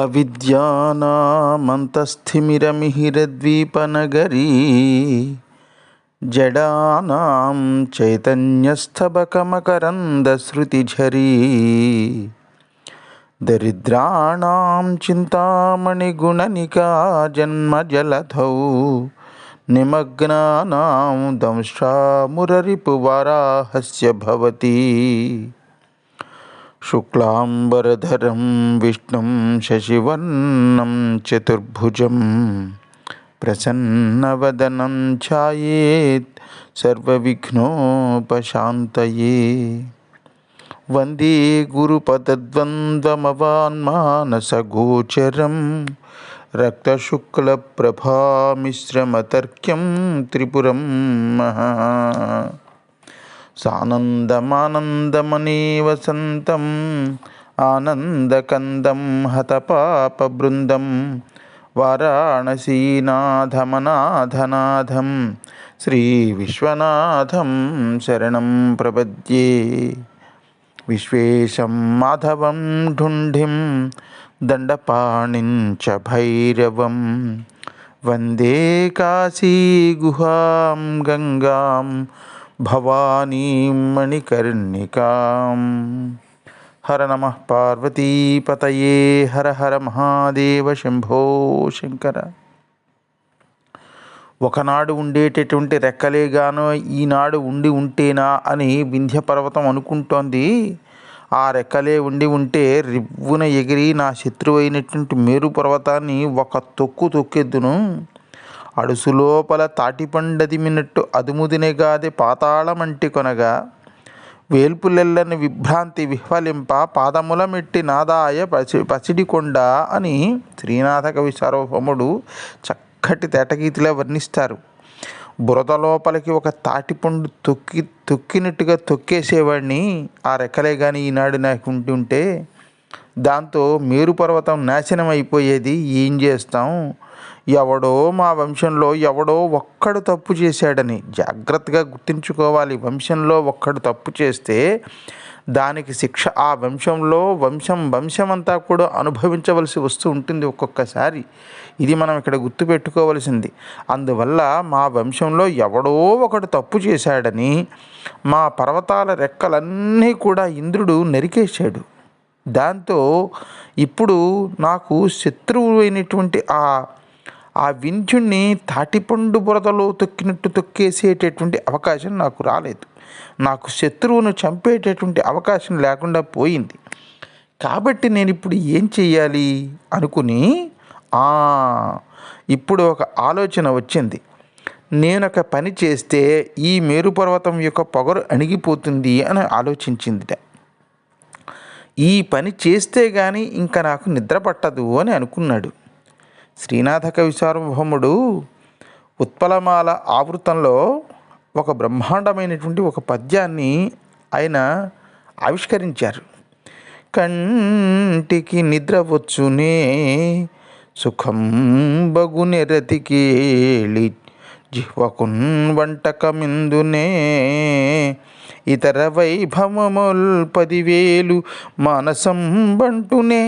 అవిద్యానామంతస్థిమిరమిహిరద్వీపనగరీ జడానాం చైతన్యస్తబకమకరందశ్రుతిఝరీ దరిద్రాణాం చింతామణిగుణనికా జన్మజలధౌ నిమగ్నానాం దంష్ట్రామురరిపువరాహస్య భవతి. శుక్లాంబరధరం విష్ణుం శశివర్ణం చతుర్భుజం ప్రసన్నవదనం ఛాయేత్ సర్వవిఘ్నోపశాంతయే. వందే గురుపదద్వంద్వమవాన్మానసగోచరం రక్తశుక్లప్రభామిశ్రమతర్క్యం త్రిపురం మహా. సానందమానందమనే వసంతం ఆనందకందం హతపాపబృందం వారాణసీనాథమనాథనాథం శ్రీ విశ్వనాథం శరణం ప్రపద్యే. విశ్వేశం మాధవం ఢుంఢిం దండపాణిం చ భైరవం వందే కాశీగుహాం గంగాం భవానీం మణికర్ణికాం. హర నమః పార్వతీపతయే హర హర మహాదేవ శంభో శంకర. ఒకనాడు ఉండేటటువంటి రెక్కలేగానో ఈనాడు ఉండి ఉంటేనా అని వింధ్య పర్వతం అనుకుంటోంది. ఆ రెక్కలే ఉండి ఉంటే రివ్వున ఎగిరి నా శత్రువు అయినటువంటి మేరు పర్వతాన్ని ఒక తొక్కు తొక్కెద్దును. అడుసు లోపల తాటిపండదిమినట్టు అదుముదినెగాది పాతాళమంటి కొనగా వేల్పులెల్లని విభ్రాంతి విహ్వలింప పాదముల మెట్టి నాదాయ పసిడికొండ అని శ్రీనాథ కవి సార్వభౌముడు చక్కటి తేటగీతిలా వర్ణిస్తారు. బురద లోపలికి ఒక తాటిపండు తొక్కినట్టుగా తొక్కేసేవాడిని ఆ రెక్కలే కానీ ఈనాడు నాకు ఉంటుంటే. దాంతో మేరు పర్వతం నాశనం అయిపోయేది. ఏం చేస్తాం, ఎవడో మా వంశంలో ఎవడో ఒక్కడు తప్పు చేశాడని జాగ్రత్తగా గుర్తుంచుకోవాలి. వంశంలో ఒక్కడు తప్పు చేస్తే దానికి శిక్ష ఆ వంశంలో వంశమంతా కూడా అనుభవించవలసి వస్తూ ఉంటుంది ఒక్కొక్కసారి. ఇది మనం ఇక్కడ గుర్తుపెట్టుకోవలసింది. అందువల్ల మా వంశంలో ఎవడో ఒకడు తప్పు చేశాడని మా పర్వతాల రెక్కలన్నీ కూడా ఇంద్రుడు నరికేశాడు. దాంతో ఇప్పుడు నాకు శత్రువు అయినటువంటి ఆ వింధ్యుణ్ణి తాటిపండు బురదలో తొక్కినట్టు తొక్కేసేటటువంటి అవకాశం నాకు రాలేదు. నాకు శత్రువును చంపేటటువంటి అవకాశం లేకుండా పోయింది. కాబట్టి నేను ఇప్పుడు ఏం చెయ్యాలి అనుకుని ఇప్పుడు ఒక ఆలోచన వచ్చింది. నేనొక పని చేస్తే ఈ మేరు పర్వతం యొక్క పొగరు అణిగిపోతుంది అని ఆలోచించిందిట. ఈ పని చేస్తే కానీ ఇంకా నాకు నిద్ర పట్టదు అని అనుకున్నాడు. శ్రీనాథ కవి సార్వభౌముడు ఉత్పలమాల ఆవృతంలో ఒక బ్రహ్మాండమైనటువంటి ఒక పద్యాన్ని ఆయన ఆవిష్కరించారు. కంటికి నిద్ర వచ్చునే సుఖం బగునెరతికేళి జిహ్వకున్ వంటకమిందునే ఇతర వైభవముల్ 10,000 మానసం బంటునే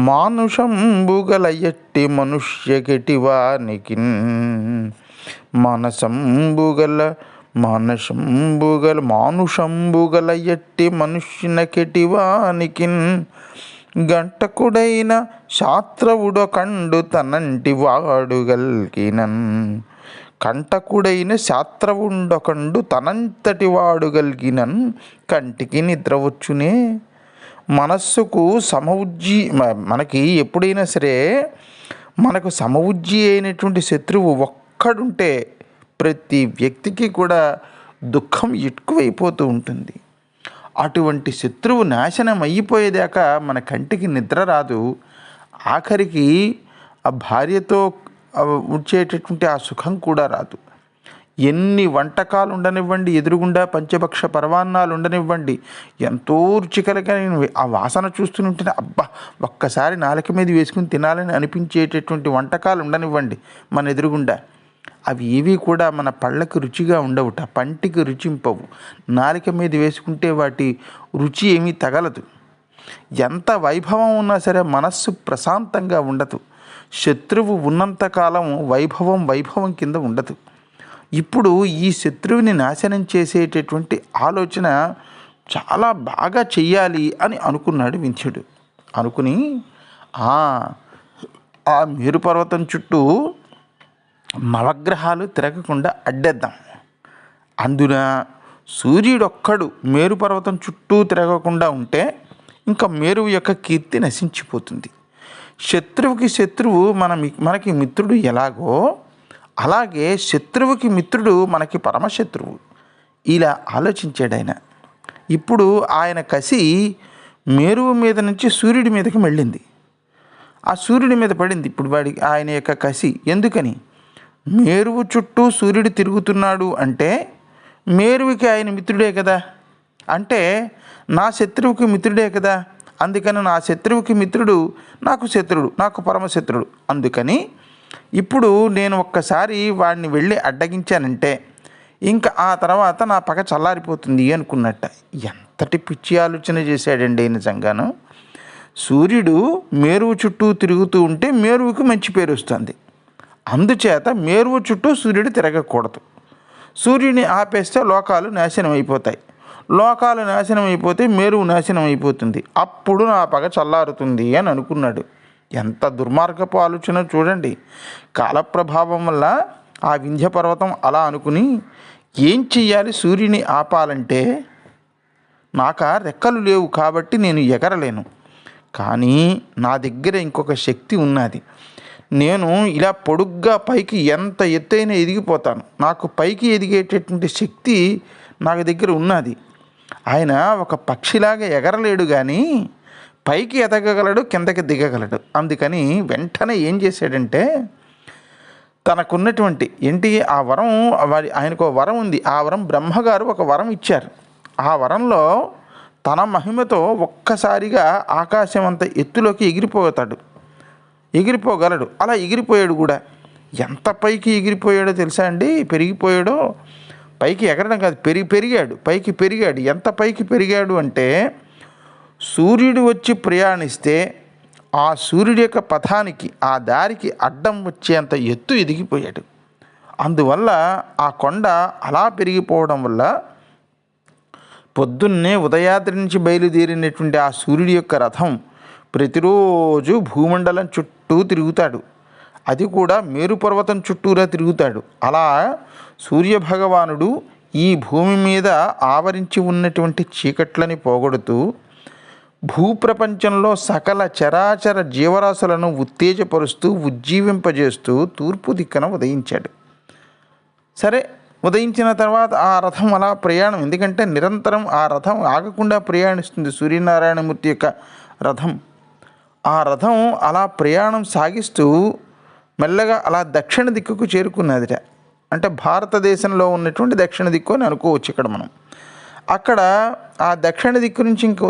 మానుషంబుగల ఎట్టి మనుష్యకెటివానికి మానుషంబుగల ఎట్టి మనుష్యనకెటివానికి గంటకుడైన శాస్త్రవుడొకండు తనంటి వాడుగల్గినన్ కంటకుడైన శాస్త్రవుండొకండు తనంతటి వాడుగల్గినన్ కంటికి నిద్రవచ్చునే. మనస్సుకు మనకి ఎప్పుడైనా సరే మనకు సమవుజ్జి అయినటువంటి శత్రువు ఒక్కడుంటే ప్రతి వ్యక్తికి కూడా దుఃఖం ఎక్కువైపోతూ ఉంటుంది. అటువంటి శత్రువు నాశనం అయిపోయేదాకా మన కంటికి నిద్ర రాదు. ఆఖరికి ఆ భార్యతో వచ్చేటటువంటి ఆ సుఖం కూడా రాదు. ఎన్ని వంటకాలు ఉండనివ్వండి, ఎదురుగుండా పంచభక్ష పరవాన్నాలు ఉండనివ్వండి, ఎంతో రుచికరంగా ఆ వాసన చూస్తుంటే అబ్బా ఒక్కసారి నాలుక మీద వేసుకుని తినాలని అనిపించేటటువంటి వంటకాలు ఉండనివ్వండి మన ఎదురుగుండా, అవి ఏవి కూడా మన పళ్ళకి రుచిగా ఉండవుట, పంటికి రుచింపవు. నాలుక మీద వేసుకుంటే వాటి రుచి ఏమీ తగలదు. ఎంత వైభవం ఉన్నా సరే మనస్సు ప్రశాంతంగా ఉండదు. శత్రువు ఉన్నంతకాలం వైభవం కింద ఉండదు. ఇప్పుడు ఈ శత్రువుని నాశనం చేసేటటువంటి ఆలోచన చాలా బాగా చెయ్యాలి అని అనుకున్నాడు వింధ్యుడు. అనుకుని ఆ మేరు పర్వతం చుట్టూ నవగ్రహాలు తిరగకుండా అడ్డేద్దాం. అందున సూర్యుడొక్కడు మేరు పర్వతం చుట్టూ తిరగకుండా ఉంటే ఇంకా మేరువు యొక్క కీర్తి నశించిపోతుంది. శత్రువుకి శత్రువు మనకి మిత్రుడు ఎలాగో అలాగే శత్రువుకి మిత్రుడు మనకి పరమశత్రువు. ఇలా ఆలోచించాడు ఆయన. ఇప్పుడు ఆయన కసి మేరువు మీద నుంచి సూర్యుడి మీదకి వెళ్ళింది. ఆ సూర్యుడి మీద పడింది ఇప్పుడు ఆయన యొక్క కసి. ఎందుకని? మేరువు చుట్టూ సూర్యుడు తిరుగుతున్నాడు అంటే మేరువుకి ఆయన మిత్రుడే కదా, అంటే నా శత్రువుకి మిత్రుడే కదా. అందుకని నా శత్రువుకి మిత్రుడు నాకు శత్రుడు, నాకు పరమశత్రుడు. అందుకని ఇప్పుడు నేను ఒక్కసారి వాడిని వెళ్ళి అడ్డగించానంటే ఇంకా ఆ తర్వాత నా పగ చల్లారిపోతుంది అనుకున్నట్ట. ఎంతటి పిచ్చి ఆలోచన చేశాడండి నిజంగాను. సూర్యుడు మేరువు చుట్టూ తిరుగుతూ ఉంటే మేరువుకి మంచి పేరు వస్తుంది. అందుచేత మేరువు చుట్టూ సూర్యుడు తిరగకూడదు. సూర్యుడిని ఆపేస్తే లోకాలు నాశనం అయిపోతాయి. లోకాలు నాశనం అయిపోతే మేరువు నాశనం అయిపోతుంది. అప్పుడు నా పగ చల్లారుతుంది అని అనుకున్నాడు. ఎంత దుర్మార్గపు ఆలోచన చూడండి. కాలప్రభావం వల్ల ఆ వింధ్య పర్వతం అలా అనుకుని ఏం చెయ్యాలి? సూర్యుని ఆపాలంటే నాకు రెక్కలు లేవు కాబట్టి నేను ఎగరలేను, కానీ నా దగ్గర ఇంకొక శక్తి ఉన్నది. నేను ఇలా పొడుగ్గా పైకి ఎంత ఎత్తైనా ఎదిగిపోతాను. నాకు పైకి ఎదిగేటటువంటి శక్తి నాకు దగ్గర ఉన్నది. ఆయన ఒక పక్షిలాగా ఎగరలేడు కానీ పైకి ఎదగగలడు, కిందకి దిగగలడు. అందుకని వెంటనే ఏం చేశాడంటే తనకున్నటువంటి ఆ వరం, ఆయనకు వరం ఉంది. ఆ వరం బ్రహ్మగారు ఒక వరం ఇచ్చారు. ఆ వరంలో తన మహిమతో ఒక్కసారిగా ఆకాశం అంత ఎత్తులోకి ఎగిరిపోగలడు. అలా ఎగిరిపోయాడు కూడా. ఎంత పైకి ఎగిరిపోయాడో తెలుసా అండి? పెరిగిపోయాడో. పైకి ఎగరడం కాదు, పైకి పెరిగాడు. ఎంత పైకి పెరిగాడు అంటే సూర్యుడు వచ్చి ప్రయాణిస్తే ఆ సూర్యుడి యొక్క పథానికి, ఆ దారికి అడ్డం వచ్చేంత ఎత్తు ఎదిగిపోయాడు. అందువల్ల ఆ కొండ అలా పెరిగిపోవడం వల్ల పొద్దున్నే ఉదయాద్రి నుంచి బయలుదేరినటువంటి ఆ సూర్యుడి యొక్క రథం ప్రతిరోజు భూమండలం చుట్టూ తిరుగుతాడు. అది కూడా మేరు పర్వతం చుట్టూరా తిరుగుతాడు. అలా సూర్యభగవానుడు ఈ భూమి మీద ఆవరించి ఉన్నటువంటి చీకట్లని పోగొడుతూ భూప్రపంచంలో సకల చరాచర జీవరాశులను ఉత్తేజపరుస్తూ ఉజ్జీవింపజేస్తూ తూర్పు దిక్కున ఉదయించాడు. సరే, ఉదయించిన తర్వాత ఆ రథం అలా ప్రయాణం, ఎందుకంటే నిరంతరం ఆ రథం ఆగకుండా ప్రయాణిస్తుంది. సూర్యనారాయణమూర్తి యొక్క రథం. ఆ రథం అలా ప్రయాణం సాగిస్తూ మెల్లగా అలా దక్షిణ దిక్కుకు చేరుకున్నదిట. అంటే భారతదేశంలో ఉన్నటువంటి దక్షిణ దిక్కు అని అనుకోవచ్చు ఇక్కడ మనం. అక్కడ ఆ దక్షిణ దిక్కు నుంచి ఇంక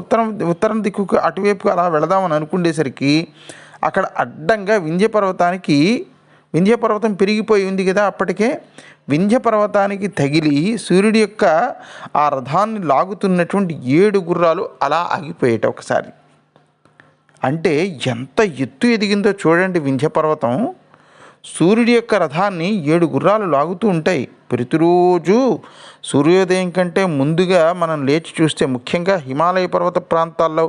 ఉత్తరం దిక్కుకు అటువైపు అలా వెళదామని అనుకునేసరికి అక్కడ అడ్డంగా వింధ్య పర్వతం పెరిగిపోయి ఉంది కదా అప్పటికే. వింధ్య పర్వతానికి తగిలి సూర్యుడి యొక్క ఆ రథాన్ని లాగుతున్నటువంటి 7 గుర్రాలు అలా ఆగిపోయేట ఒకసారి. అంటే ఎంత ఎత్తు ఎదిగిందో చూడండి వింధ్య పర్వతం. సూర్యుడి యొక్క రథాన్ని 7 గుర్రాలు లాగుతూ ఉంటాయి. ప్రతిరోజు సూర్యోదయం కంటే ముందుగా మనం లేచి చూస్తే, ముఖ్యంగా హిమాలయ పర్వత ప్రాంతాల్లో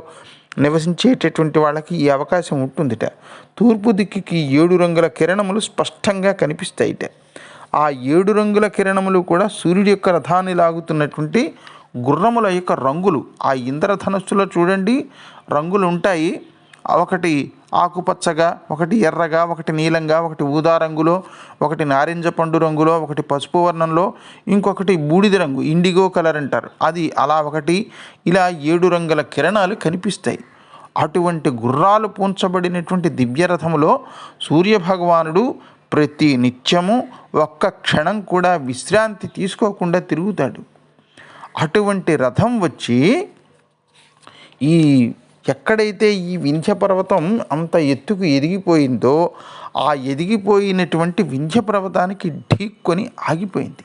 నివసించేటటువంటి వాళ్ళకి ఈ అవకాశం ఉంటుందిట. తూర్పు దిక్కుకి 7 రంగుల కిరణములు స్పష్టంగా కనిపిస్తాయిట. ఆ 7 రంగుల కిరణములు కూడా సూర్యుడి యొక్క రథాన్ని లాగుతున్నటువంటి గుర్రముల యొక్క రంగులు. ఆ ఇంద్రధనస్సులో చూడండి రంగులు ఉంటాయి. ఒకటి ఆకుపచ్చగా, ఒకటి ఎర్రగా, ఒకటి నీలంగా, ఒకటి ఊదా రంగులో, ఒకటి నారింజ పండు రంగులో, ఒకటి పసుపు వర్ణంలో, ఇంకొకటి బూడిద రంగు, ఇండిగో కలర్ అంటారు అది. అలా ఒకటి ఇలా 7 రంగుల కిరణాలు కనిపిస్తాయి. అటువంటి గుర్రాలు పూంచబడినటువంటి దివ్యరథములో సూర్యభగవానుడు ప్రతి నిత్యము ఒక్క క్షణం కూడా విశ్రాంతి తీసుకోకుండా తిరుగుతాడు. అటువంటి రథం వచ్చి ఎక్కడైతే ఈ వింధ్య పర్వతం అంత ఎత్తుకు ఎదిగిపోయిందో ఆ ఎదిగిపోయినటువంటి వింధ్య పర్వతానికి ఢీక్కొని ఆగిపోయింది.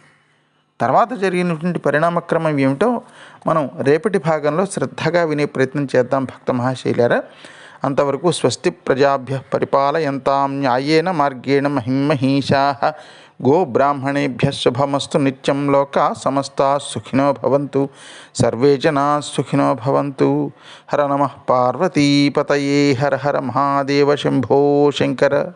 తర్వాత జరిగినటువంటి పరిణామక్రమం ఏమిటో మనం రేపటి భాగంలో శ్రద్ధగా వినే ప్రయత్నం చేద్దాం భక్త మహాశైలారా. అంతవరకు స్వస్తి ప్రజాభ్య పరిపాలయంతాం న్యాయేన మార్గేణ మహిమహీషాః గోబ్రాహ్మణేభ్య శుభమస్తు నిత్యం. లోకా సమస్తా సుఖినో భవంతు. సర్వే జనా సుఖినో భవంతు. హర నమః పార్వతీపతయే. హర హర మహాదేవ శంభో శంకర.